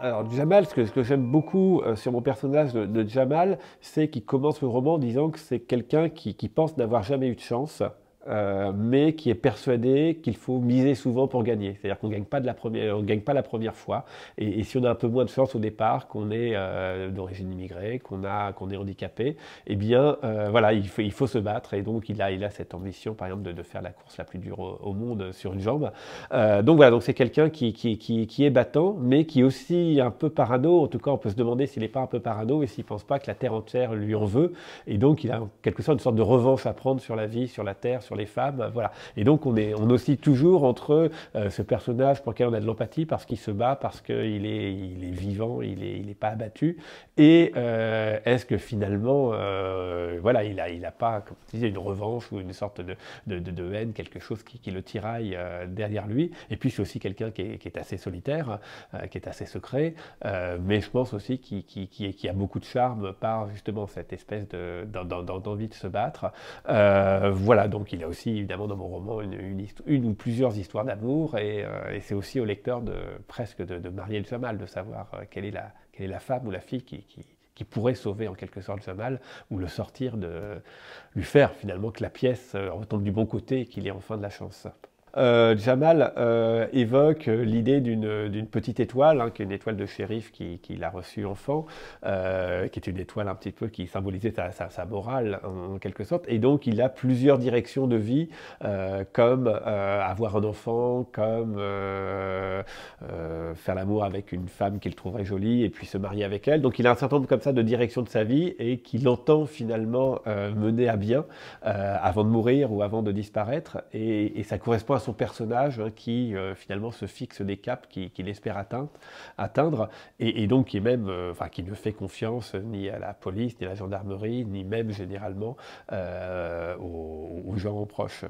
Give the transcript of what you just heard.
Alors, Jamal, ce que j'aime beaucoup sur mon personnage de Jamal, c'est qu'il commence le roman en disant que c'est quelqu'un qui pense n'avoir jamais eu de chance, mais qui est persuadé qu'il faut miser souvent pour gagner. C'est-à-dire qu'on gagne pas on gagne pas la première fois. Et si on a un peu moins de chance au départ, qu'on est d'origine immigrée, qu'on est handicapé, eh bien, voilà, il faut se battre. Et donc, il a cette ambition, par exemple, de faire la course la plus dure au monde sur une jambe. Donc voilà, donc c'est quelqu'un qui est battant, mais qui est aussi un peu parano. En tout cas, on peut se demander s'il n'est pas un peu parano et s'il ne pense pas que la Terre entière lui en veut. Et donc, il a en quelque sorte une sorte de revanche à prendre sur la vie, sur la Terre, sur les femmes. Voilà. Et donc, on oscille toujours entre ce personnage pour lequel on a de l'empathie parce qu'il se bat, parce qu'il est vivant, il est pas abattu. Et est-ce que finalement, voilà, il a pas, comme tu disais, une revanche ou une sorte de haine, quelque chose qui le tiraille derrière lui. Et puis c'est aussi quelqu'un qui est assez solitaire, qui est assez secret, mais je pense aussi qui a beaucoup de charme par justement cette espèce d'envie de se battre. Voilà, donc il a aussi évidemment dans mon roman une ou plusieurs histoires d'amour, et c'est aussi au lecteur presque de marier le Jamal, de savoir quelle est la femme ou la fille qui pourrait sauver en quelque sorte Jamal ou le sortir lui faire finalement que la pièce retombe du bon côté et qu'il ait enfin de la chance. Jamal évoque l'idée d'une petite étoile, hein, qui est une étoile de shérif qu'il a reçue enfant, qui est une étoile un petit peu qui symbolisait sa morale en quelque sorte. Et donc il a plusieurs directions de vie, comme avoir un enfant, comme faire l'amour avec une femme qu'il trouverait jolie et puis se marier avec elle. Donc il a un certain nombre comme ça de directions de sa vie et qu'il entend finalement mener à bien avant de mourir ou avant de disparaître. Et ça correspond à son personnage, hein, qui finalement se fixe des caps qu'il espère atteindre, et donc qui est même, enfin, qui ne fait confiance ni à la police, ni à la gendarmerie, ni même généralement aux gens proches.